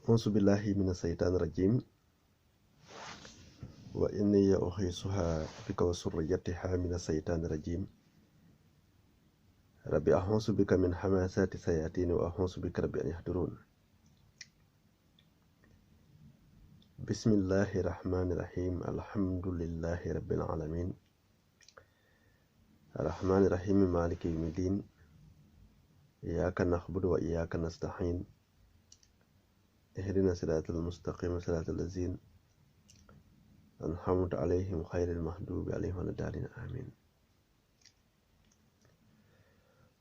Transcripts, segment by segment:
auzu billahi mina seytaani rajim wa inni uxiisuha bika wa surriyatiha mina seytaani rajim rabbi auzu bika min hamasaati sayatini wa auzu bika rabbi an yahduruun. bismillahi rahmani rahim alhamdulillahi rabbil alamin arrahmani rahim maliki yawmi din iyyaka na'budu wa iyyaka nasta'in ihdina siratal mustaqim siratal lazina an'amta alayhim ghayril maghdubi alayhim waladdallin amin.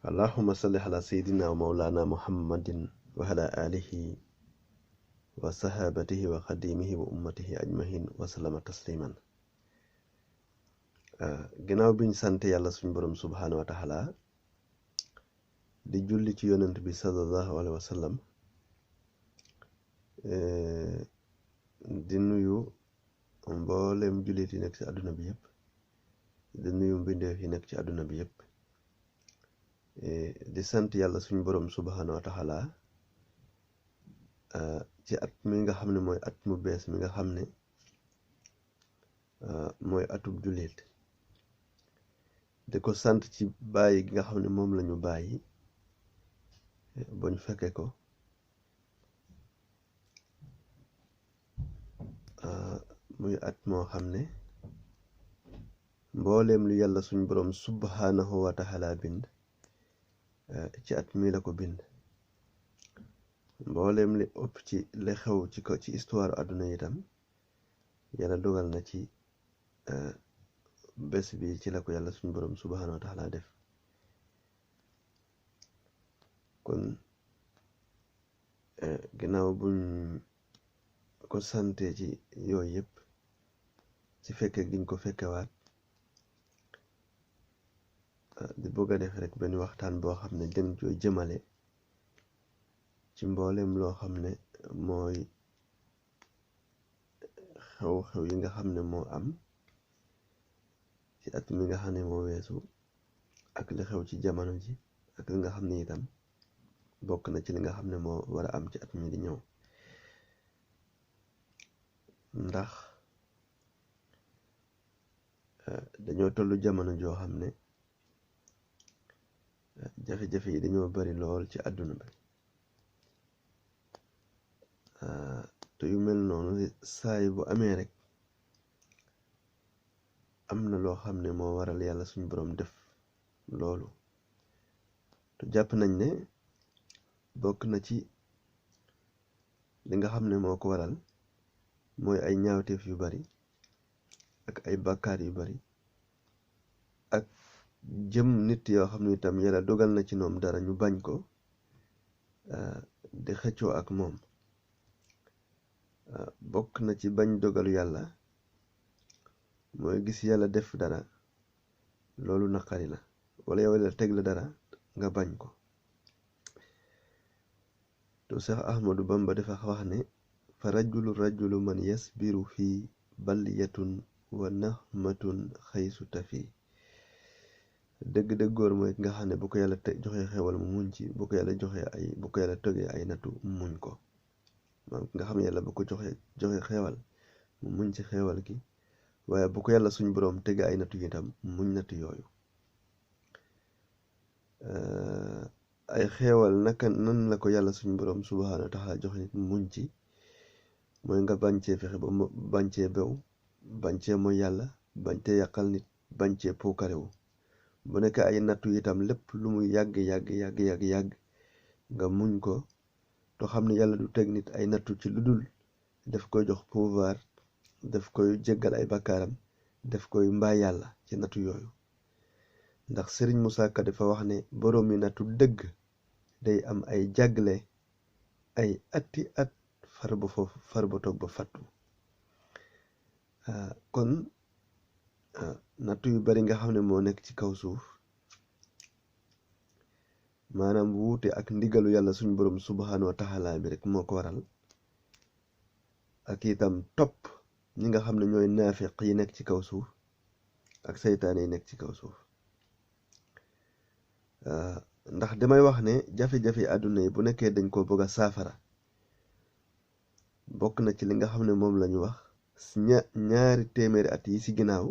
allahumma salli ala sayyidina wa mawlana muhammadin wa ala alihi wa sahabatihi wa xadimihi wa ummatihi ajmahin wa sallama tasliman. ginnaaw biñ sant yàlla suñ borom subhanahu wa taala di julli ci yonent bi sallallahu alayhi wa sallam, di nuyu mboolem jullit yi nekk ci àdduna bi yëpp, di nuyu mbindeef yi nekk ci àdduna bi yëpp, di sant yàlla suñ borom subhanahu wa taala ci at mi nga xam ne mooy at mu bees mi nga xam ne mooy atub jullit. di ko sant ci bàyyi gi nga xam ne moom lañu bàyyi ba ñu fekke ko, muy at moo xam ne mbooleem lu yàlla suñ boroom subhanahu wa taala bind ci at mi la ko bind. mbooleem li ëpp ci li xew ci histoire àdduna itam yàlla dogal na ci bés bi ci la ko yàlla suñ boroom subhanahu wa taala def. kon ginnaaw buñ ko sante ci yooyu yëpp, ci fekke giñ ko fekkewaat, di bëgg a def rek benn waxtaan boo xam ne dañ koy jëmale ci mboolem loo xam ne mooy xew-xew yi nga xam ne moo am ci at mi nga xam ne moo weesu, ak li xew ci jamono ji, ak li nga xam ne itam bokk na ci li nga xam ne moo war a am ci at mi di ñëw. ndax dañoo tollu jamono joo xam ne jafe-jafe yi dañoo bari lool ci àdduna bi, te yu mel noonu saay bu amee rek am na loo xam ne moo waral yàlla suñu boroom def loolu. te jàpp nañ ne bokk na ci li nga xam ne moo ko waral mooy ay ñaawteef yu bari ak ay bàkkaar yu bari ak jëm nit yoo xam ne itam yàlla dogal na ci ñoom dara ñu bañ ko di xëccoo ak moom. bokk na ci bañ dogalu yàlla mooy gis yàlla def dara loolu naqari la, wala yow la teg la dara nga bañ ko. to Seex Ahmadu Bamba dafa wax ne fa rajulu man yasbiru fii baliyatun wa nahmatun xaysu tafi. dëgg góor mooy nga xam ne bu ko yàlla joxee xewal mu muñ ci, bu ko yàlla tegee ay nattu mu muñ ko. maanaam nga xam ne yàlla bu ko joxe xewal mu muñ ci xewal gi, waaye bu ko yàlla suñ boroom tegee ay nattu itam mu muñ nattu yooyu. ay xewal nan la ko yàlla suñ boroom subhaanahu wa taala joxe nit mu muñ ci, mooy nga bañ cee fexe ba bañ cee bew, bañ cee mooy yàlla, bañ cee yàqal nit, bañ cee puukarewu. bu nekk ay nattu itam lépp lu muy yàgg nga muñ ko, te xam ne yàlla du teg nit ay nattu ci lu dul daf koy jox pouvoir, daf koy jéggal ay bakkaaram, daf koy mbaa yàlla ci nattu yooyu. ndax Sëriñ Musaa Ka dafa wax ne boroom mi nattu dëgg day am ay jagle ay ati at far ba toog ba fattu. kon nattu yu bari nga xam ne moo nekk ci kaw suuf, maanaam wuute ak ndigalu yàlla suñ boroom subhanahu wa taala bi rek moo ko waral, ak itam topp ñi nga xam ne ñooy naafiq yi nekk ci kaw suuf ak seytaane yi nekk ci kaw suuf. ndax damay wax ne jafe-jafe àdduna yi bu nekkee dañ ko bëgg a saafara, bokk na ci li nga xam ne moom lañu wax ñaari téeméeri at yi ci ginnaaw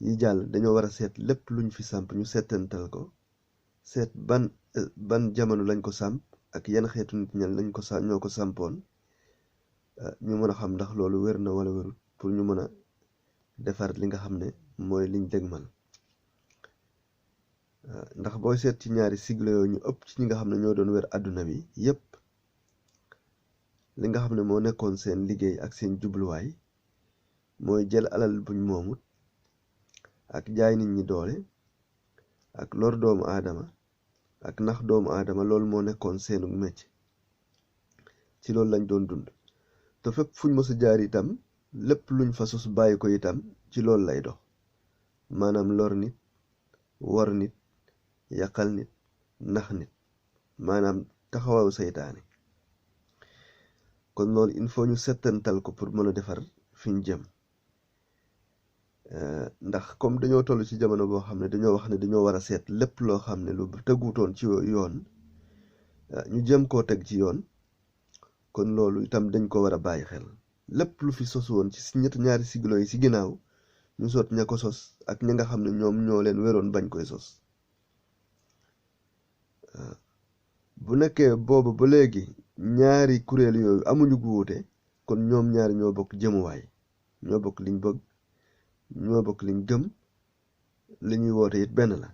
yi jàll dañoo war a seet lépp luñ fi samp ñu seetantal ko seet ban jamono lañ ko samp ak yan xeetu nit ñan lañ ko ñoo ko sampoon ñu mën a xam ndax loolu wér na wala wérul pour ñu mën a defar li nga xam ne mooy liñ dégmal ndax booy seet ci ñaari sigle yooyu ñu ëpp ci ñi nga xam ne ñoo doon wér àdduna bi yépp li nga xam ne moo nekkoon seen liggéey ak seen jubluwaay mooy jël alal buñ moomut ak jaay nit ñi doole ak lor doomu aadama ak nax doomu aadama loolu moo nekkoon seenu mecc ci loolu lañ doon dund te fépp fuñ mës a jaar itam lépp luñ fa sos bàyyi ko itam ci loolu lay dox maanaam lor nit war nit yàqal nit nax nit maanaam taxawaayu seytaane kon loolu il faut ñu settantal ko pour mën a defar fi ñu jëm ndax comme dañoo toll ci jamono boo xam ne dañoo wax ne dañoo war a seet lépp loo xam ne lu teguutoon ci yoon ñu jëm koo teg ci yoon kon loolu itam dañ ko war a bàyyi xel lépp lu fi sos woon ci ñaari siglo yi ci ginnaaw ñu soot ña ko sos ak ña nga xam ne ñoom ñoo leen wéroon bañ koy sos bu nekkee boobu ba léegi ñaari kuréel yooyu amuñu gu wuute kon ñoom ñaari ñoo bokk jëmuwaay ñoo bokk liñ bëgg ñoo bokk liñ gëm li ñuy woote it benn la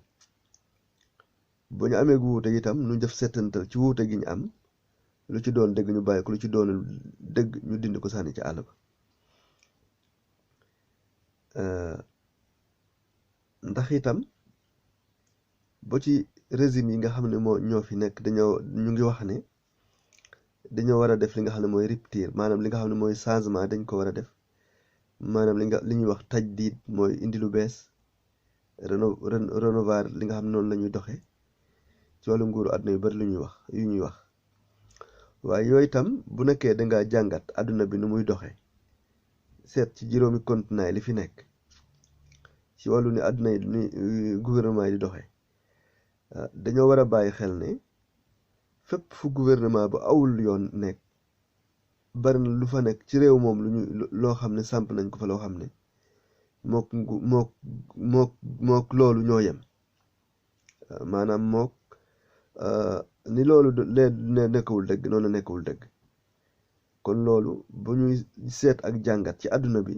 bu ñu amee gu wuute itam nu def settantal ci wuute gi ñu am lu ci doon dëgg ñu bàyyi ko lu ci doon dëgg ñu dindi ko sànni ci àll ba ndax itam ba ci régime yi nga xam ne ñoo fi nekk ñu ngi wax ne dañoo war a def li nga xam ne mooy rupture maanaam li nga xam ne mooy changement dañ ko war a def maanaam li ñuy wax tajdiid mooy indi lu bees renouveler li nga xam ne noonu la ñuy doxee ci wàllu nguuru àdduna yu bari yu ñuy wax waaye yooyu itam bu nekkee dangaa jàngat àdduna bi nu muy doxee seet ci juróomi continent yi li fi nekk ci wàllu ni àdduna yi ni gouvernement yi di doxee dañoo war a bàyyi xel ne fépp fu gouvernement bu awul yoon nekk bari na lu fa nekk ci réew moom loo xam ne samp nañ ko fa loo xam ne mook loolu ñoo yem maanaam ni loolu nekkawul dëgg noonu nekkawul dëgg kon loolu bu ñuy seet ak jàngat ci àdduna bi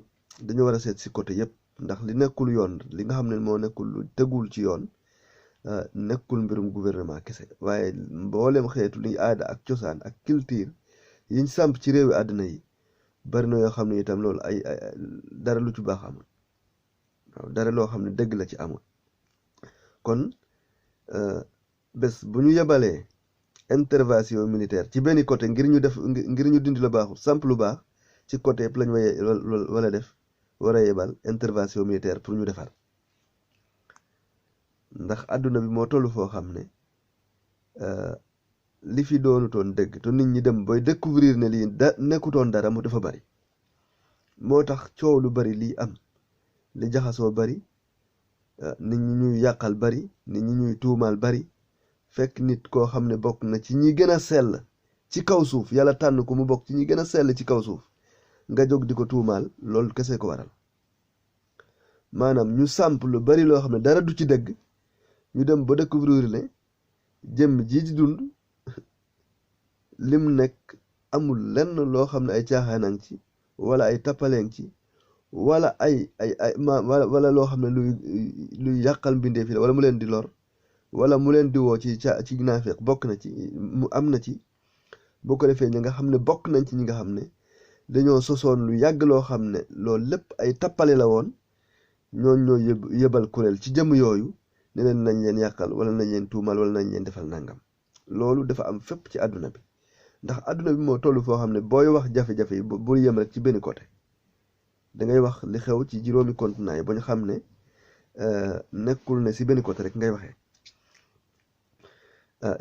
dañoo war a seet ci côté yépp ndax li nekkul yoon li nga xam ne moo nekkul lu tegul ci yoon nekkul mbirum gouvernement kese waaye mboolem xeetu li aada ak cosaan ak culture yiñ samp ci réewi àdduna yi bari na yoo xam ne itam loolu ay dara lu ci baax amul waaw dara loo xam ne dëgg la ci amul kon bés bu ñu yebalee intervention militaire ci benn côté ngir ñu dindi lu baaxul samp lu baax ci côté yëpp lañ war a yebal intervention militaire pour ñu defar ndax àdduna bi moo toll foo xam ne li fi doonutoon dëgg te nit ñi dem booy découvrir ne lii nekkutoon dara mu dafa bari moo tax coow lu bari lii am li jaxasoo bari nit ñi ñuy yàqal bari nit ñi ñuy tuumaal bari fekk nit koo xam ne bokk na ci ñi gën a sell ci kaw suuf yàlla tànn ko mu bokk ci ñi gën a sell ci kaw suuf nga jóg di ko tuumaal loolu kese ko waral maanaam ñu samp lu bari loo xam ne dara du ci dëgg ñu dem ba découvrir ne jëmm ji di dund lim nekk amul lenn loo xam ne ay caaxaanang ci wala ay tappaleeng ci wala wala loo xam ne luy yàqal mbindeef yi la wala mu leen di lor wala mu leen di woo ci naafeq bokk na ci mu am na ci boo ko defee ñi nga xam ne bokk nañ ci ñi nga xam ne dañoo sosoon lu yàgg loo xam ne loolu lépp ay tappale la woon ñoo yebal kuréel ci jëm yooyu ne leen nañ leen yàqal wala nañ leen tuumal wala nañ leen defal nangam loolu dafa am fépp ci àdduna bi ndax àdduna bi moo toll foo xam ne booy wax jafe-jafe yi bul yem rek ci benn côté dangay wax li xew ci juróomi continent yi ba ñu xam ne nekkul ne si benn côté rek ngay waxee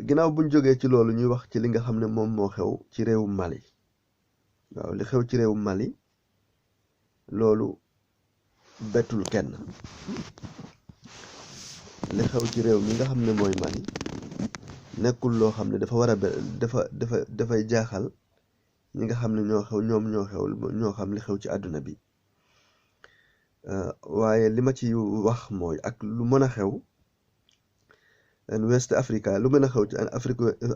ginnaaw buñ jógee ci loolu ñuy wax ci li nga xam ne moom moo xew ci réewum Mali waaw li xew ci réewum Mali loolu bettul kenn li xew ci réew mi nga xam ne mooy Mali nekkul loo xam ne dafa war a dafay jaaxal ñi nga xam ne ñoo xam li xew ci àdduna bi waaye li ma ci wax mooy ak lu mën a xew West Africa lu mën a xew ci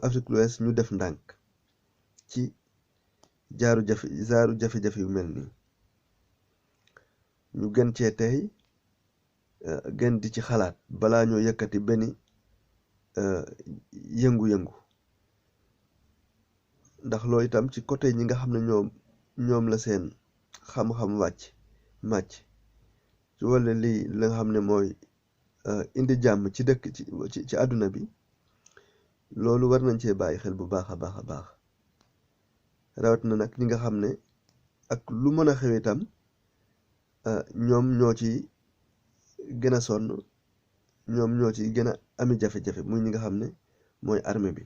Afrique l'Ouest ñu def ndànk ci jaaru jafe-jafe yu mel nii ñu gën cee tey gën di ci xalaat balaa ñoo yëkkati benn yëngu-yëngu ndax loolu itam ci côté ñi nga xam ne ñoom la seen xam-xam màcc ci wàllu lii la nga xam ne mooy indi jàmm ci dëkk ci àdduna bi loolu war nañ cee bàyyi xel bu baax a baax rawat na nag ñi nga xam ne ak lu mën a xew itam ñoom ñoo ci gën a sonn ñoom ñoo ci gën a ami jafe-jafe muy ñi nga xam ne mooy armée bi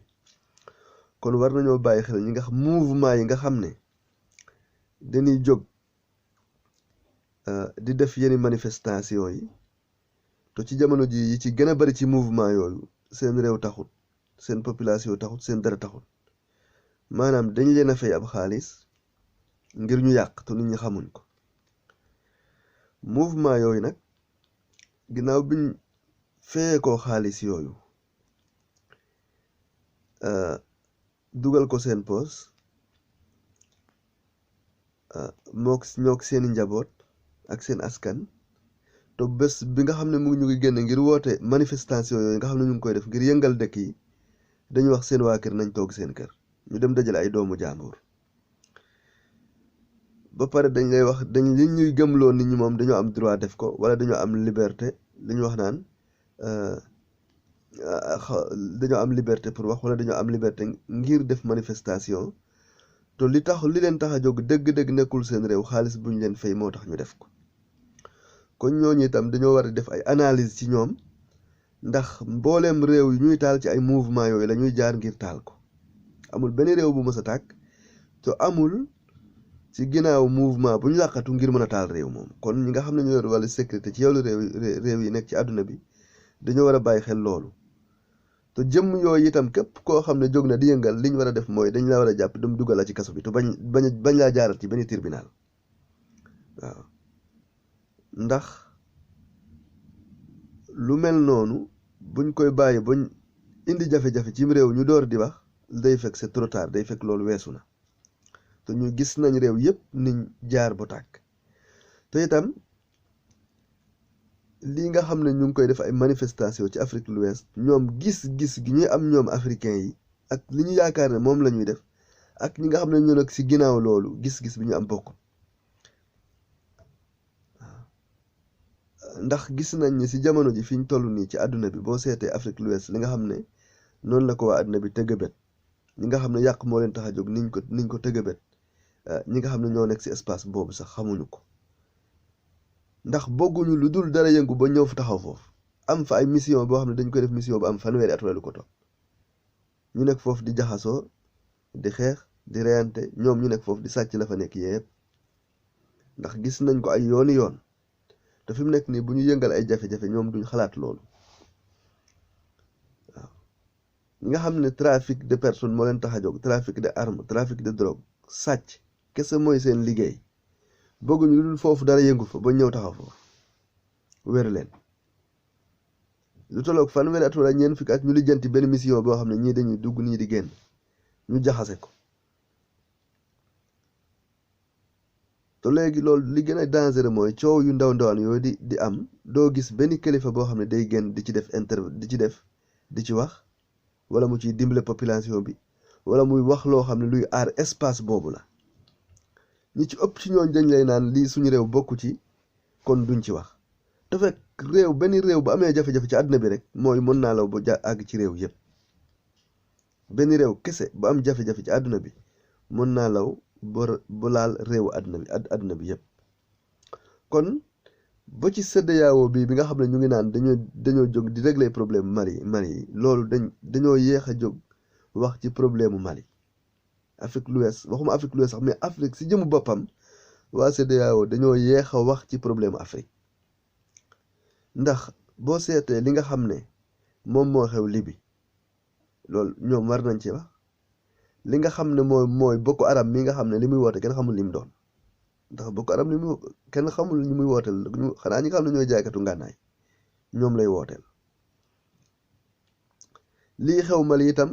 kon war nañoo bàyyi xel ñi nga xam mouvement yi nga xam ne dañuy jóg di def yenn manifestation yi te ci jamono ji yi ci gën a bari ci mouvement yooyu seen réew taxut seen population taxut seen dara taxut maanaam dañ leen a fay ab xaalis ngir ñu yàq te nit ñi xamuñ ko mouvement yooyu nag ginnaaw biñ fayee ko xaalis yooyu dugal ko seen poos ñook seeni njaboot ak seen askan te bés bi nga xam ne ñu ngi génn ngir woote manifestation yooyu nga xam ne ñu ngi koy def ngir yëngal dëkk yi dañu wax seen waa kër nañ toog seen kër ñu dem dajale ay doomu jàmbur ba pare dañ lay wax li ñuy gëmloo nit ñi moom dañoo am droit def ko wala dañoo am liberté li ñu wax naan dañoo am liberté pour wax wala dañoo am liberté ngir def manifestation te li leen tax a jóg dëgg-dëgg nekkul seen réew xaalis bu ñu leen fay moo tax ñu def ko kon ñooñu itam dañoo war a def ay analyse ci ñoom ndax mbooleem réew yi ñuy taal ci ay mouvement yooyu la ñuy jaar ngir taal ko amul benn réew bu mës a tàkk te amul ci ginnaaw mouvement bu ñu làqatu ngir mën a taal réew moom kon ñi nga xam ne ñoo yor wàllu sécurité ci yow réew yi nekk ci àdduna bi dañoo war a bàyyi xel loolu te jëmm yooyu itam képp koo xam ne jóg na di yëngal li ñu war a def mooy dañ la war a jàpp dem dugal la ci kaso bi te bañ laa jaaral ci benn tribunal waaw ndax lu mel noonu buñ koy bàyyi buñ indi jafe-jafe ci réew ñu door di wax day fekk c'est trop tard day fekk loolu weesu na te ñu gis nañ réew yépp niñ jaar bu tàkk te itam lii nga xam ne ñu ngi koy def ay manifestation ci Afrique de l'Ouest ñoom gis-gis gi ñuy am ñoom africain yi ak li ñu yaakaar ne moom la ñuy def ak ñi nga xam ne ñoo nag ci ginnaaw loolu gis-gis bi ñu am bokk ndax gis nañ ni ci jamono ji fi ñu toll nii ci àdduna bi boo seetee Afrique de l'Ouest li nga xam ne noonu la ko waa àdduna bi tëgg bët ñi nga xam ne yàq moo leen tax a jóg niñ ko tëgg bët ñi nga xam ne ñoo nekk ci espace boobu sax xamuñu ko ndax bëgguñu lu dul dara yëngu ba ñëw fa taxaw foofu am fa ay mission boo xam ne dañ koy def mission bu am fanweeri at wala lu ko topp ñu nekk foofu di jaxasoo di xeex di reyante ñoom ñu nekk foofu di sàcc la fa nekk yépp ndax gis nañ ko ay yooni yoon te fi mu nekk nii bu ñu yëngal ay jafe-jafe ñoom duñ xalaat loolu waaw ñi nga xam ne trafic de personnes moo leen tax a jóg trafic de armes trafic de drogue sàcc kese mooy seen liggéey bëgguñu lu dul foofu dara yëngu fa ba ñëw taxaw foofu wér leen lu tolloog fanweeri at wala ñeent fukki at ñu lijjanti benn mission boo xam ne ñii dañuy dugg ñii di génn ñu jaxase ko te léegi loolu li gën a dangereux mooy coow yu ndawaan yooyu di am doo gis benn kilifa boo xam ne day génn di ci wax wala mu ciy dimbale population bi wala muy wax loo xam ne luy aar espace boobu la ñi ci ëpp ci ñooñ dañ lay naan lii suñu réew bokku ci kon duñ ci wax te fekk benn réew bu amee jafe-jafe ci àdduna bi rek mooy mën naa law ba àgg ci réew yëpp benn réew kese bu am jafe-jafe ci àdduna bi mën naa law ba laal réewu àdduna bi yëpp kon ba ci CEDEAO bi nga xam ne ñu ngi naan dañoo jóg di régler problème Mali yi loolu dañoo yéex a jóg wax ci problème Mali Afrique de l'Ouest waxuma Afrique de l'Ouest sax mais Afrique si jëmu boppam waa CEDEAO dañoo yéex a wax ci problème Afrique ndax boo seetee li nga xam ne moom moo xew Libye loolu ñoom war nañ ci wax li nga xam ne mooy Boko Haram mi nga xam ne li muy woote kenn xamul li mu doon ndax Boko Haram li muy kenn xamul ñu muy wooteel xanaa ñi nga xam ne ñooy jaaykatu ngànnaay ñoom lay wooteel lii xew Mali itam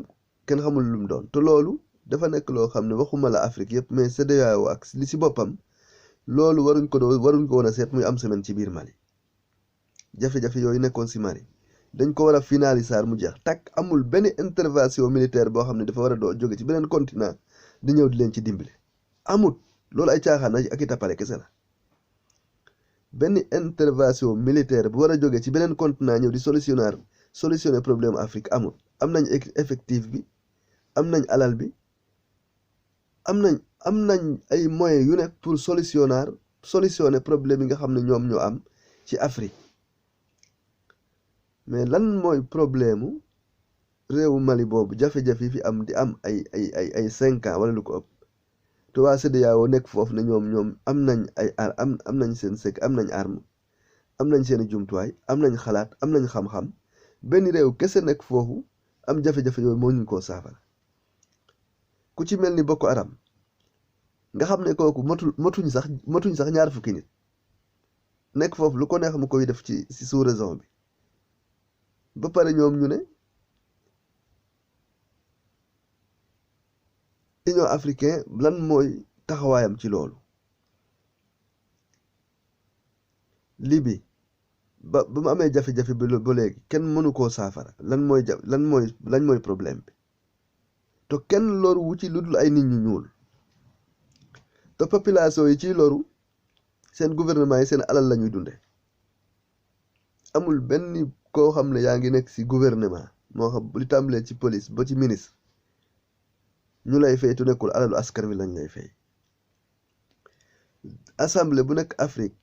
kenn xamul lu mu doon te loolu dafa nekk loo xam ne waxuma la Afrique yëpp mais CEDEAO ak li si boppam loolu waruñ ko woon a seet muy am semaine ci biir Mali jafe-jafe yooyu nekkoon si Mali dañ ko war a finaliser mu jeex takk amul benn intervention militaire boo xam ne dafa war a doo jóge ci beneen continent di ñëw di leen ci dimbale amut loolu ay caaxaan ak i tappale kese la benn intervention militaire bu war a jóge ci beneen continent ñëw di solutionner problème Afrique amut am nañ effectif bi am nañ alal bi am nañ ay moyens yu nekk pour solutionner problème yi nga xam ne ñoom ñoo am ci Afrique mais lan mooy problème réewu Mali boobu jafe-jafe yi fi am di am ay 5 ans wala lu ko ëpp te waa CEDEAO nekk foofu ne ñoom am nañ am nañ seen am nañ arme am nañ seeni jumtuwaay am nañ xalaat am nañ xam-xam benn réew kese nekk foofu am jafe-jafe yooyu moo ñu koo saafara ku ci mel ni Boko Haram nga xam ne kooku matuñ sax ñaar fukki nit nekk foofu lu ko neex mu koy def ci sous-région bi ba pare ñoom ñu ne Union africaine lan mooy taxawaayam ci loolu Libye ba mu amee jafe-jafe ba léegi kenn mënu koo saafara lan mooy problème bi te kenn loru wu ci lu dul ay nit ñu ñuul te population yi ciy loru seen gouvernement yi seen alal la ñuy dunde amul benn koo xam ne yaa ngi nekk ci gouvernement moo xam li tàmbalee ci police ba ci ministre ñu lay fay tu nekkul alalu askan wi lañ lay fay assemblée bu nekk Afrique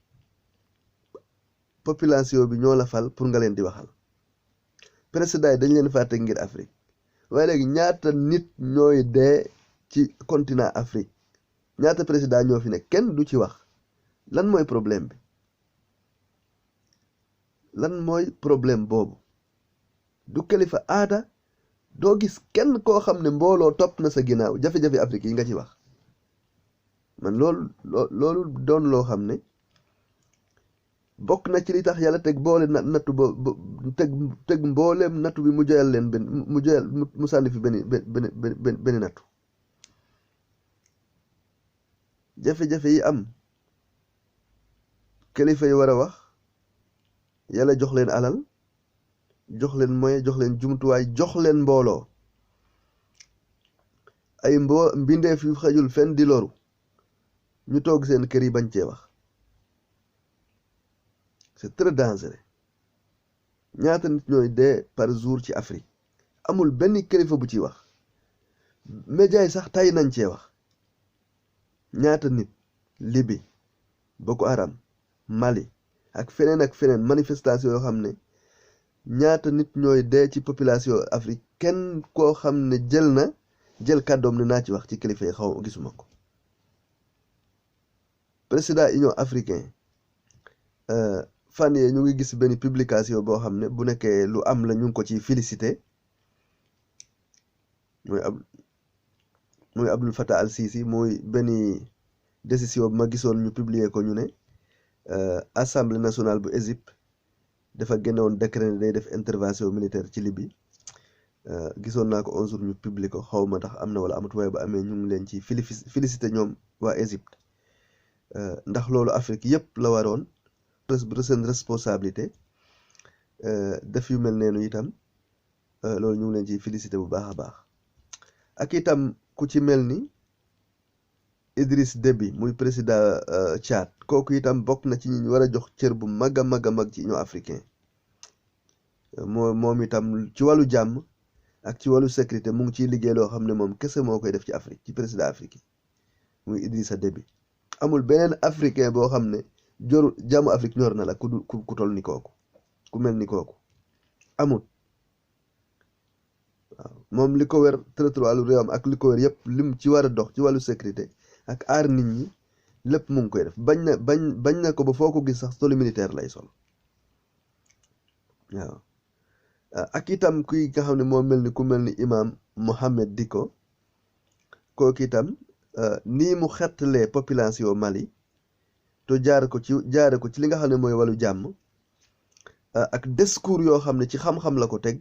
population bi ñoo la fal pour nga leen di waxal président yi dañ leen faa teg ngir Afrique waaye léegi ñaata nit ñooy dee ci continent Afrique ñaata président ñoo fi nekk kenn du ci wax lan mooy problème bi lan mooy problème boobu du kilifa aada doo gis kenn koo xam ne mbooloo topp na sa ginnaaw jafe-jafe Afrique yi nga ci wax man loolu doon loo xam ne bokk na ci li tax yàlla teg boole nattu ba teg mbooleem nattu bi mu joyal leen mu sànni fi benn nattu jafe-jafe yi am kilifa yi war a wax yàlla jox leen alal jox leen moyen jox leen jumtuwaay jox leen mbooloo ay mbindeef yu xajul fenn di loru ñu toog seen kër yi bañ cee wax c'est très dangereux ñaata nit ñooy dee par jour ci Afrique amul benn kilifa bu ciy wax média yi sax tay nañ cee wax ñaata nit Libye Boko Haram Mali ak feneen manifestation yoo xam ne ñaata nit ñooy dee ci population Afrique kenn koo xam ne jël kàddoom ne naa ci wax ci kilifa yi xaw gisuma ko président Union africain fan yee ñu ngi gis benn publication boo xam ne bu nekkee lu am la ñu ngi ko ci félicité muy Abdel Fattah al-Sisi mooy benn décision bu ma gisoon ñu publier ko ñu ne assemblée nationale bu Égypte dafa génnewoon décret ne day def intervention militaire ci Libye gisoon naa ko un jour ñu publier ko xaw ma tax am na wala amut waaye ba amee ñu ngi leen ci félicité ñoom waa Égypte ndax loolu Afrique yëpp la waroon seen responsabilité def yu mel neenu itam loolu ñu ngi leen ci félicité bu baax a baax ak itam ku ci mel ni Idriss Déby muy président Tchad kooku itam bokk na ci ñi war a jox cër bu mag a mag a mag ci Union africain moom itam ci wàllu jàmm ak ci wàllu sécurité mu ngi ciy liggéey loo xam ne moom kese moo koy def ci Afrique ci président africain muy Idrissa Déby amul beneen africain boo xam ne jàmmu Afrique ñor na la ku tol ni kooku ku mel ni kooku amul waaw moom li ko wër territoire réewam ak li ko wër yëpp lim ci war a dox ci wàllu sécurité ak aar nit ñi lépp mu ngi koy def bañ na ko ba foo ko gis sax solu militaire lay sol waaw ak itam kuy nga xam ne moo mel ni ku mel ni imam Mohamed Dicko kooku itam nii mu xettalee population Mali te jaare ko ci li nga xam ne mooy wàllu jàmm ak discours yoo xam ne ci xam-xam la ko teg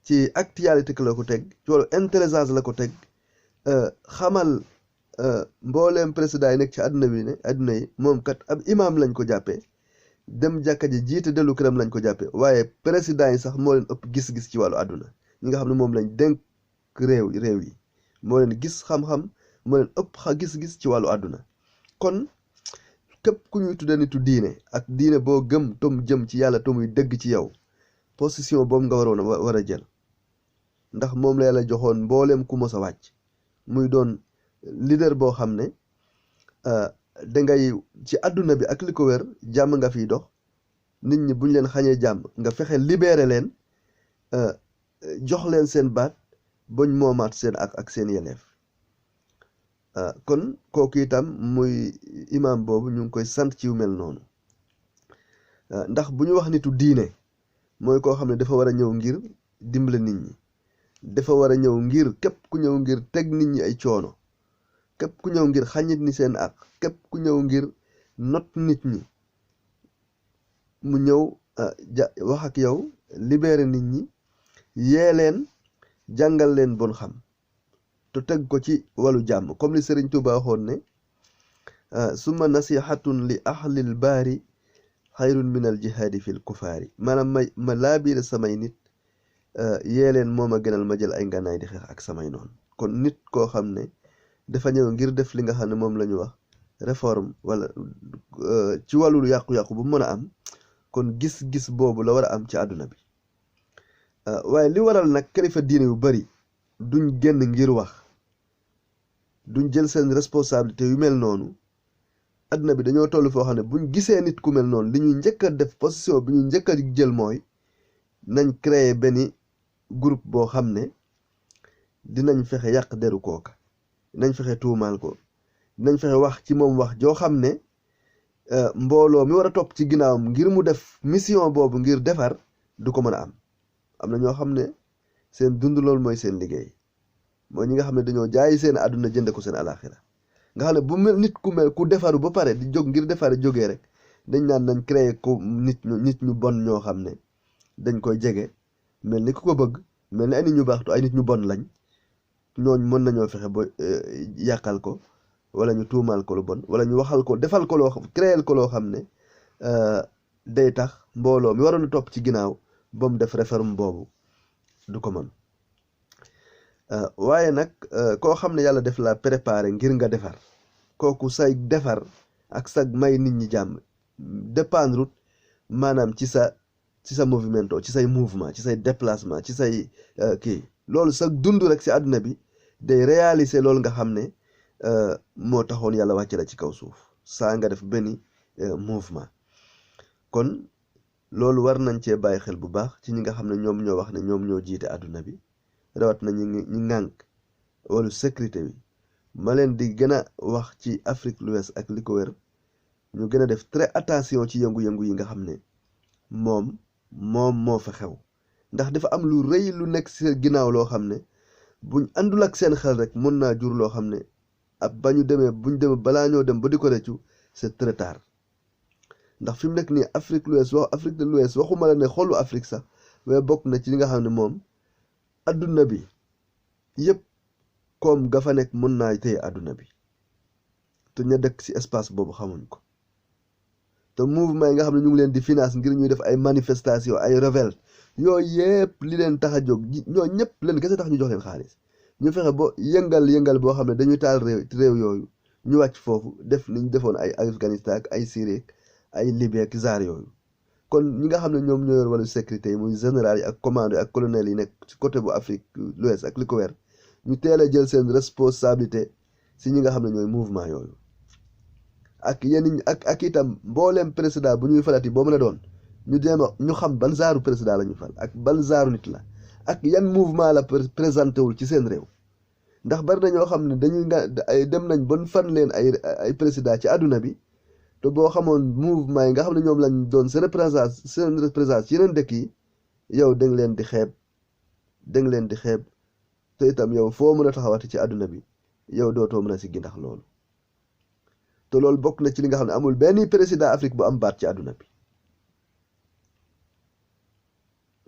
ci actualité la ko teg ci wàllu intelligence la ko teg xamal mbooleem président yi nekk ci àdduna yi moom kat ab imam lañ ko jàppee dem jàkka ji jiite dellu këram lañ ko jàppee waaye président yi sax moo leen ëpp gis-gis ci wàllu àdduna ñi nga xam ne moom lañ dénk réew yi moo leen gis xam-xam moo leen ëpp gis-gis ci wàllu àdduna kon képp ku ñuy tudde nitu diine ak diine boo gëm tom jëm ci yàlla tomuy dëgg ci yow position boobu nga war a jël ndax moom la yàlla joxoon mbooleem ku mos a wàcc muy doon leader boo xam ne dangay ci àdduna bi ak li ko wér jàmm nga fiy dox nit ñi buñ leen xañee jàmm nga fexe libéré leen jox leen seen baat bañ moomaat seen ak seen yeleef kon kooku itam muy imam boobu ñu ngi koy sant ci yu mel noonu ndax bu ñu wax nitu diine mooy koo xam ne dafa war a ñëw ngir dimbale nit ñi dafa war a ñëw ngir képp ku ñëw ngir teg nit ñi ay coono képp ku ñëw ngir xañit ni seen ak képp ku ñëw ngir not nit ñi mu ñëw wax ak yow libéré nit ñi yee leen jàngal leen bon xam te teg ko ci wàllu jàmm comme li Sëriñ Tuubaa waxoon ne summa nasihatun li ahlil baari xayrun min al jihaadi fil kufaari maanaam ma laabiire samay nit yee leen moom a gënal ma jël ay ngànnaay di xeex ak samay noonu kon nit koo xam ne dafa ñëw ngir def li nga xam ne moom la ñu wax réforme wala ci wàllu yàqu-yàqu bu mën a am kon gis-gis boobu la war a am ci àdduna bi waaye li waral nag kilifa diine yu bari duñ génn ngir wax duñ jël seen responsabilité yu mel noonu àdduna bi dañoo toll foo xam ne buñ gisee nit ku mel noonu li ñuy njëkk a def position bi ñu njëkk a jël mooy nañ créer benn groupe boo xam ne dinañ fexe yàq deru kooka dinañ fexe tuumaal ko dinañ fexe wax ci moom wax joo xam ne mbooloo mi war a topp ci ginnaawam ngir mu def mission boobu ngir defar du ko mën a am na ñoo xam ne seen dund loolu mooy seen liggéey mooy ñi nga xam ne dañoo jaay seen àdduna jënde ko seen alaxira nga xam ne bu mel nit ku mel ku defaru ba pare di jóg ngir defare jógee rek dañ naan nañ créer ko nit ñu bon ñoo xam ne dañ koy jege mel ni ku ko bëgg mel ni ay nit ñu baax ay nit ñu bon lañ ñooñ mën nañoo fexe ba yàqal ko wala ñu tuumaal ko lu bon wala ñu waxal ko defal ko loo xam créer ko loo xam ne day tax mbooloo mi waroon a topp ci ginnaaw ba mu def réforme boobu du ko mën waaye nag koo xam ne yàlla def la préparé ngir nga defar kooku say defar ak sa may nit ñi jàmm dépendre maanaam ci sa movimento ci say mouvement ci say déplacement ci say kii loolu sa dund rek si àdduna bi day réaliser loolu nga xam ne moo taxoon yàlla wàcce la ci kaw suuf saa nga def benn mouvement kon loolu war nañ cee bàyyi xel bu baax ci ñi nga xam ne ñoom ñoo wax ne ñoom ñoo jiite àdduna bi rawat na ñi ŋànk wàllu sécurité bi ma leen di gën a wax ci Afrique l'Ouest ak li ko wér ñu gën a def très attention ci yëngu-yëngu yi nga xam ne moom moo fa xew ndax dafa am lu rëy lu nekk ci ginnaaw loo xam ne buñ àndul ak seen xel rek mën naa jur loo xam ne ab buñ demee balaa ñoo dem ba di ko rëccu c'est très tard ndax fi mu nekk nii Afrique de l'Ouest waxuma la ne xolu Afrique sax mais bokk na ci li nga xam ne moom adduna bi yëpp comme ga fa nekk mën naa téye adduna bi te ña dëkk ci espace boobu xamuñ ko te mouvement yi nga xam ne ñu ngi leen di finance ngir ñuy def ay manifestation ay révolte yooyu yëpp li leen tax a jóg ñoo ñëpp leen kese tax ñu jox leen xaalis ñu fexe ba yëngal boo xam ne dañuy taal réew yooyu ñu wàcc foofu def ni ñu defoon ay Afghanistan ak ay Syrie ay Libye ak zaar yooyu kon ñi nga xam ne ñoom ñoo yor wàllu sécurité yi muy général yi ak commando yi ak colonel yi nekk ci côté bu Afrique l'Ouest ak li ko wér ñu teel a jël seen responsabilité si ñi nga xam ne ñooy mouvement yooyu ak yenn ak itam mbooleem président bu ñuy falati boo mën a doon ñu dem ñu xam ban zaaru président la ñu fal ak ban zaaru nit la ak yan mouvement la présenté wul ci seen réew ndax bari na ñoo xam ne dem nañ bon fan leen ay président ci àdduna bi te boo xamoon mouvement yi nga xam ne ñoom lañ doon seen représentation ci yeneen dëkk yi yow da nga leen di xeeb te itam yow foo mën a taxawati ci àdduna bi yow dootoo mën a siggi ndax loolu te loolu bokk na ci li nga xam ne amul benn président Afrique bu am baat ci àdduna bi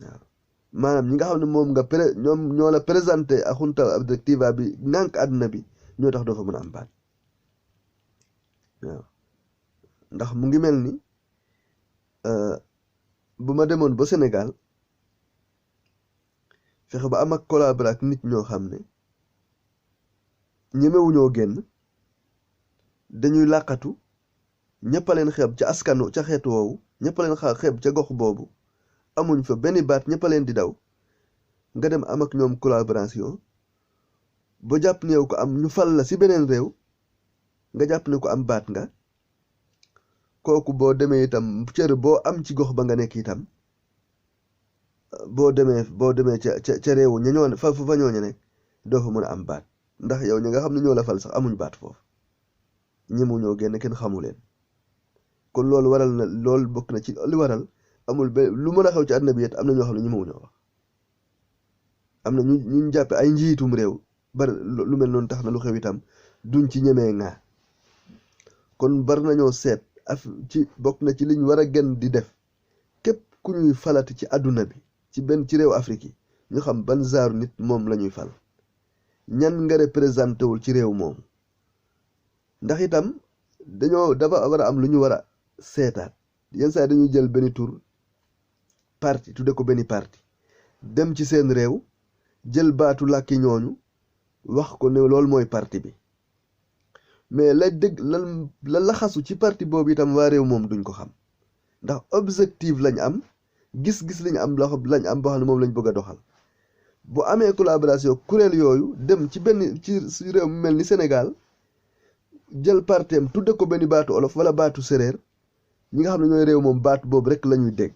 waaw maanaam ñi nga xam ne moom nga ñoom ñoo la présenté ak junta directiva bi nànk àdduna bi ñoo tax doo fa mën a am baat waaw ndax mu ngi mel ni bu ma demoon ba Sénégal fexe ba am ak collaborer ak nit ñoo xam ne ñemewuñoo génn dañuy làqatu ñëpp a leen xeeb ca askanu ca xeetu woowu ñëpp a leen xeeb ca gox boobu amuñ fa benn baat ñëpp a leen di daw nga dem am ak ñoom collaboration ba jàpp ne yow ko am ñu fal la si beneen réew nga jàpp ne ko am baat nga kooku boo demee itam cër boo am ci gox ba nga nekk itam boo demee ca réewu ña ñoo fa ñooñu nekk doo fa mën a am baat ndax yow ñi nga xam ne ñoo la fal sax amuñ baat foofu ñemu ñoo génn kenn xamu leen kon loolu waral na loolu bokk na ci li waral amul lu mën a xew ci àdduna bi it am na ñoo xam ne ñemewuñoo wax am na ñu jàppe ay njiitum réew bari lu mel noonu tax na lu xew itam duñ ci ñemee ŋaa kon bari nañoo seet ci bokk na ci liñ war a gën di def képp ku ñuy falati ci àdduna bi ci réew Afrique yi ñu xam ban zaaru nit moom la ñuy fal ñan nga représenté wul ci réew moomu ndax itam dafa war a am lu ñu war a seetaat yenn saa dañuy jël benn tur parti tudde ko benn parti dem ci seen réew jël baatu làkki ñooñu wax ko ne loolu mooy parti bi mais la laxasu ci parti boobu itam waa réew moom duñ ko xam ndax objectif lañ am gis-gis lañ am boo xam ne moom lañ bëgg a doxal bu amee collaboration kuréel yooyu dem ci réew mu mel ni Sénégal jël parteem tudde ko benn baatu olof wala baatu séréer ñi nga xam ne ñooy réew moom baatu boobu rek la ñuy dégg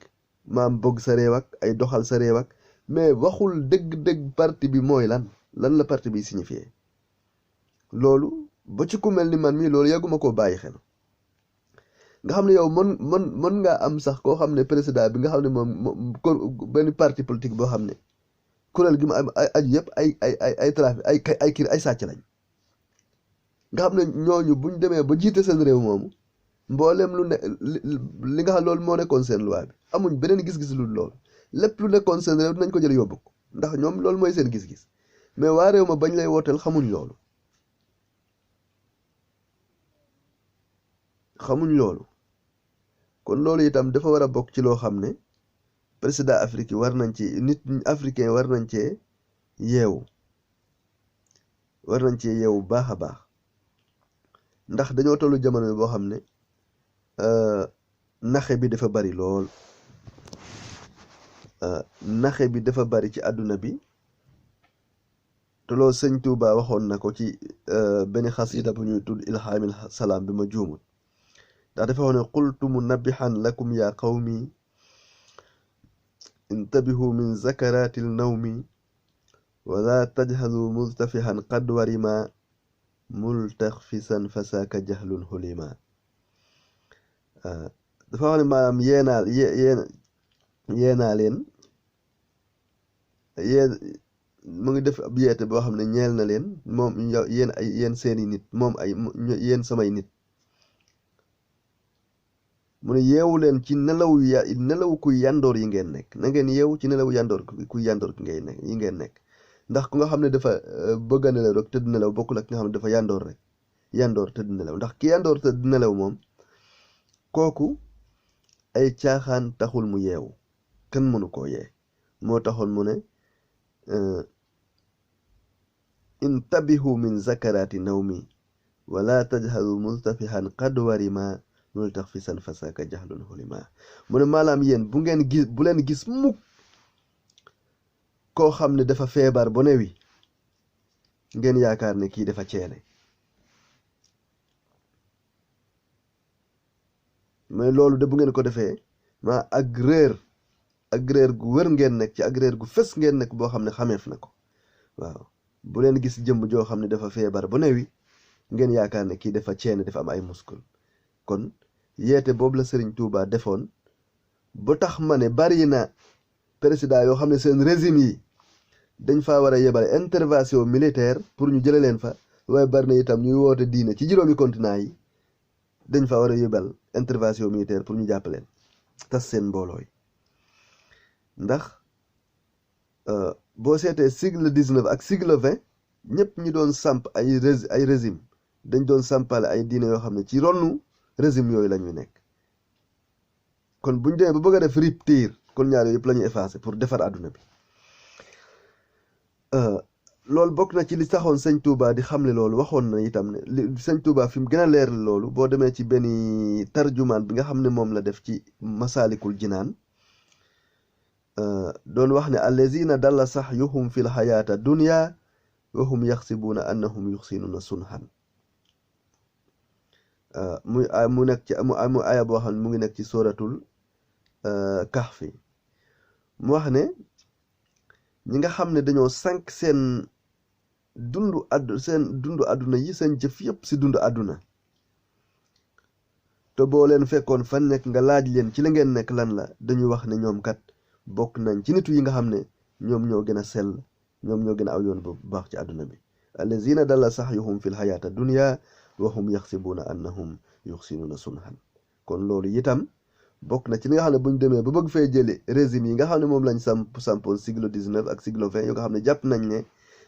maam bëgg sa réew ak ay doxal sa réew ak mais waxul dëgg-dëgg parti bi mooy lan la parti bi signifié loolu ba ci ku mel ni man mii loolu yàgguma koo bàyyi xel nga xam ne yow mën ngaa am sax koo xam ne président bi nga xam ne moom benn parti politique boo xam ne kuréel gi mu am aju yëpp ay trafic ay sàcc lañ nga xam ne ñooñu buñ demee ba jiite seen réew moomu mboolem lu ne li nga xam loolu moo nekkoon seen loi bi amuñ beneen gis-gis lu loolu lépp lu nekkoon seen réew dinañ ko jël yóbbu ko ndax ñoom loolu mooy seen gis-gis mais waa réew ma bañ lay wooteel xamuñ loolu kon loolu itam dafa war a bokk ci loo xam ne président Afrique yi war nañ ci nit africain war nañ cee yeewu baax a baax ndax dañoo tollu jamono boo xam ne naxe bi dafa bari lool naxe bi dafa bari ci àdduna bi te loolu sëñ Tuuba waxoon na ko ci benn xasida bu ñuy tudd ilhaamil salaam bi ma juumut ndax dafa wax ne qultu munabbihan lakum ya qawmi intabihu min zakaratil nawmi wala tajhalu multafihan qad warima multaxfisan fasaaka jahlun hulima dafa wax ne maanaam yeenaa leen mu ngi def ab yeete boo xam ne ñeel na leen moom yéen seeni nit moom yéen samay nit mu ne yeewu leen ci nelaw kuy yandoor yi ngeen nekk na ngeen yeewu ci nelaw yandoor kuy yandoor yi ngeen nekk ndax ku nga xam ne dafa bëgg a nelaw rek tëdd nelaw bokkul ak ki nga xam ne dafa yandoor tëdd nelaw ndax ki yandoor tëdd nelaw moom kooku ay caaxaan taxul mu yeewu kenn mënu koo yee moo taxoon mu ne intabihu min zakarati nawmi wala tajhalu multafihan qad warima multaxfisan fasaka jahlun hulima mu ne maanaam yéen bu leen gis mukk koo xam ne dafa feebar ba newi ngeen yaakaar ne kii dafa ceene mais loolu de bu ngeen ko defee ak réer gu wër ngeen nekk ci ak réer gu fës ngeen nekk boo xam ne xameef na ko waaw bu leen gis jëmm joo xam ne dafa feebar ba newi ngeen yaakaar ne kii dafa ceene dafa am ay muskul kon yeete boobu la Serigne Touba defoon ba tax ma ne bari na président yoo xam ne seen régime yi dañ faa war a yebale intervention militaire pour ñu jële leen fa waaye bari na itam ñuy woote diine ci juróomi continent yi dañ fa war a yóbbal intervention militaire pour ñu jàppaleen tas seen mbooloo yi ndax boo seetee siècle 19 ak siècle 20 ñëpp ñi doon samp ay régime dañ doon sampale ay diine yoo xam ne ci ronu régime yooyu la ñuy nekk kon buñ demee ba bëgg a def rupture kon ñaar yooyu yëpp la ñuy effacer pour defar àdduna bi loolu bokk na ci li taxoon sëñ Touba di xamle loolu waxoon na itam ne sëñ Touba fi mu gën a leer loolu boo demee ci benn tarjumaan bi nga xam ne moom la def ci Masaalikul Jinaan doon wax ne allazina dalla sahyuhum fil hayata dunya wa hum yaxsibuuna annahum yuxsinuuna sunhan mu nekk ci mu aya boo xam ne mu ngi nekk ci suratul kahfi mu wax ne ñi nga xam ne dañoo sànq seen dundu àdduna yi seen jëf yëpp si dundu àdduna te boo leen fekkoon fan nekk nga laaj leen ci la ngeen nekk lan la dañuy wax ne ñoom kat bokk nañ ci nitu yi nga xam ne ñoom ñoo gën a sell ñoom ñoo gën a aw yoon bu baax ci àdduna bi allazina dalla sahyuhum fil hayata dunya wa hum yaxsibuuna annahum yuxsinuuna sunhan kon loolu itam bokk na ci li nga xam ne buñ demee ba bëgg fee jële régime yi nga xam ne moom lañ sampoon siècle 19 ak siècle 20 yoo nga xam ne jàpp nañ ne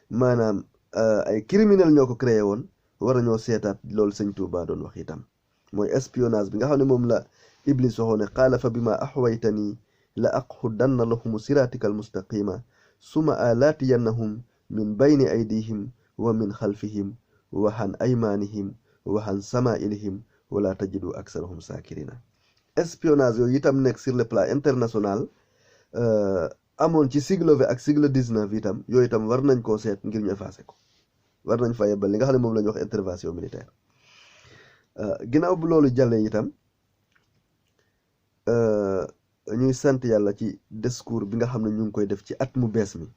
maanaam ay criminel ñoo ko créé woon war a ñoo seetaat loolu sëñ Touba doon wax itam mooy espionnage bi nga xam ne moom la Iblis waxoon ne qaala fa bima axwaytani la aqudanna lahum siratika almustaqima suma alatiyannahum min bayni aydihim wa min xalfihim wa han aymanihim wa han samailihim wala tajidu aksarahum sakirina espionnage yooyu itam nekk sur le plan international amoon ci siècle 20 ak siècle 19 itam yooyu itam war nañ koo seet ngir ñu effacé ko war nañ fa yebbal li nga xam ne moom la ñu wax intervention militaire ginnaaw bu loolu jàllee itam ñuy sant yàlla ci discours bi nga xam ne ñu ngi koy def ci at mu bees mi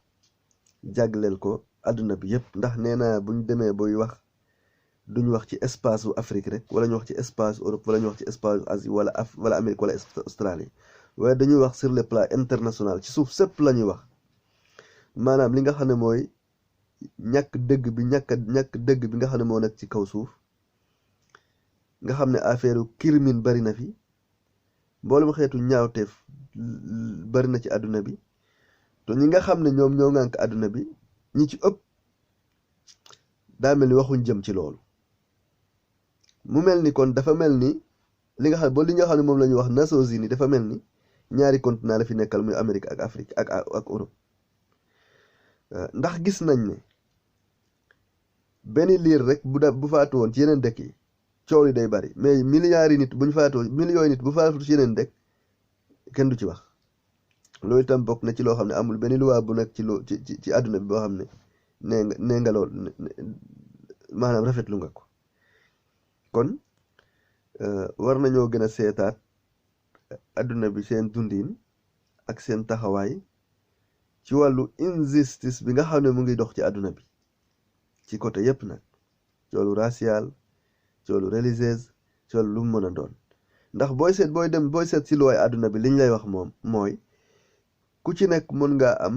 jagleel ko àdduna bi yëpp ndax nee naa buñ demee boy wax duñ wax ci espace u Afrique rek wala ñu wax ci espace Europe wala ñu wax ci espace Asie wala Amérique wala Australie waaye dañuy wax sur le plan international ci suuf sëpp la ñuy wax maanaam li nga xam ne mooy ñàkk dëgg bi nga xam ne moo nekk ci kaw suuf nga xam ne affaire kirmin bari na fi mboolem xeetu ñaawteef bari na ci àdduna bi te ñi nga xam ne ñoom ñoo ŋànk àdduna bi ñi ci ëpp daa mel ni waxuñ jëm ci loolu mu mel ni kon dafa mel ni li nga xam ne moom la ñuy wax Nations Unies dafa mel ni ñaari continent la fi nekkal muy Amérique ak Afrique ak Europe ndax gis nañ ne benn liir rek bu faatu woon ci yeneen dëkk yi coow li day bari mais milliards yi nit buñ faatoo millions yi nit bu faatu ci yeneen dëkk kenn du ci wax loolu itam bokk na ci loo xam ne amul benn luwaa bu nekk ci àdduna bi boo xam ne nee nga lool maanaam rafetlu nga ko kon war nañoo gën a seetaat àdduna bi seen dundin ak seen taxawaay ci wàllu injustice bi nga xam ne mu ngi dox ci àdduna bi ci côté yépp nag ci wàllu racial ci wàllu religieuse ci wàllu lu mu mën a doon ndax booy seet ci luwaay àdduna bi liñ lay wax moom mooy ku ci nekk mën nga am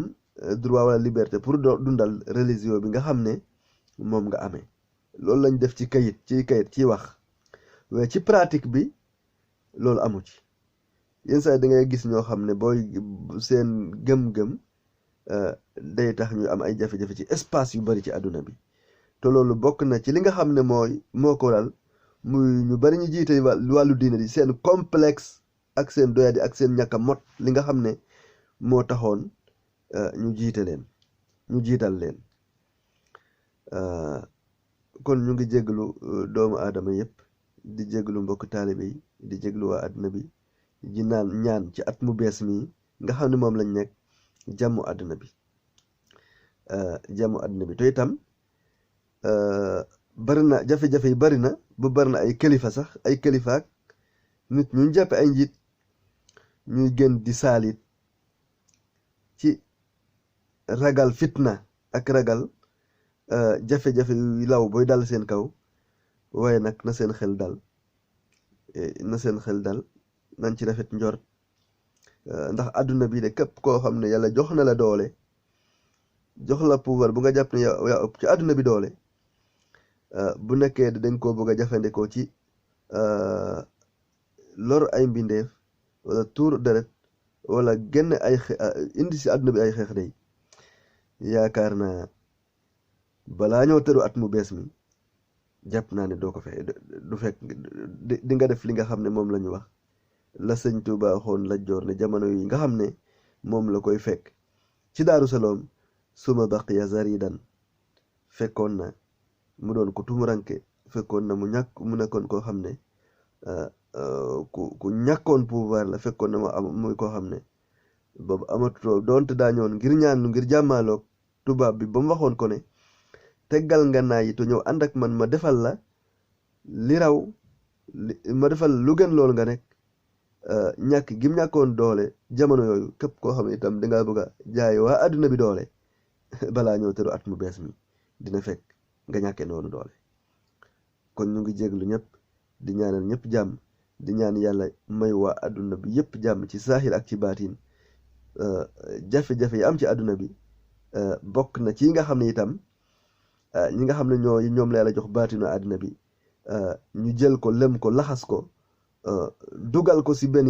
droit wala liberté pour dundal religion bi nga xam ne moom nga amee loolu lañ def ci kayit ci wax waaye ci pratique bi loolu amu ci yenn saa da ngay gis ñoo xam ne booy seen gëm-gëm day tax ñu am ay jafe-jafe ci espace yu bari ci àdduna bi te loolu bokk na ci li nga xam ne moo ko waral muy ñu bari ñu jiite wàllu diine di seen complexe ak seen doyadi ak seen ñàkk a mot li nga xam ne moo taxoon ñu jiital leen kon ñu ngi jéglu doomu aadama yépp di jéglu mbokk taalibe yi di jéglu waa àdduna bi ji ñaan ci at mu bees mi nga xam ne moom lañ nekk jàmmu àdduna bi te itam bari na jafe-jafe yi bari na bu bari na ay kilifa sax ay kilifaak nit ñu jàppe ay njiit ñuy gën di saalit ci ragal fitna ak ragal jafe-jafe yu law booy dal seen kaw waaye nag na seen xel dal nañ ci rafet njort ndax àdduna bi de képp koo xam ne yàlla jox na la doole jox la pouvoir bu nga jàpp ne yaa ëpp ci àdduna bi doole bu nekkee dañ koo bëgg a jafandikoo ci lor ay mbindeef wala tuur deret wala genn ay indi si àdduna bi ay xeex day yaakaar naa balaa ñoo tëru at mu bees mi jàpp naa ne doo ko fexe du fekk di nga def li nga xam ne moom la ñu wax la sëñ Tuuba waxoon Lat Joor ne jamono yi nga xam ne moom la koy fekk ci Daaru Salaam suma baqiya zaridan fekkoon na mu doon ko tumuranke fekkoon na mu nekkoon koo xam ne ku ñàkkoon pouvoir la fekkoon na mu am muy koo xam ne boobu amatutoo doonte daañoon ngir ñaanlu ngir jàmmaaloog tubaab bi ba mu waxoon ko ne teggal nga naa yi te ñëw ànd ak man ma defal la li raw ma defal lu gën loolu nga nekk ñàkk gim ñàkkoon doole jamono yooyu képp koo xam ne itam dangaa bëgg a jaay waa adduna bi doole balaa ñëw tëru at mu bees mi dina fekk nga ñàkkee noonu doole kon ñu ngi jéglu ñëpp di ñaanal ñëpp jàmm di ñaan yàlla may waa adduna bi yëpp jàmm ci saaxir ak ci baatin jafe-jafe yi am ci adduna bi bokk na ci nga xam ne itam ñi nga xam ne ñoom la yàlla jox baatinu adduna bi ñu jël ko lem ko laxas ko dugal ko si benn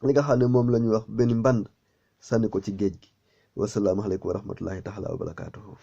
li nga xam ne moom la ñuy wax benn mband sànni ko ci géej gi wasalaamaaleykum wa rahmatullahi taala wa barakaatuhu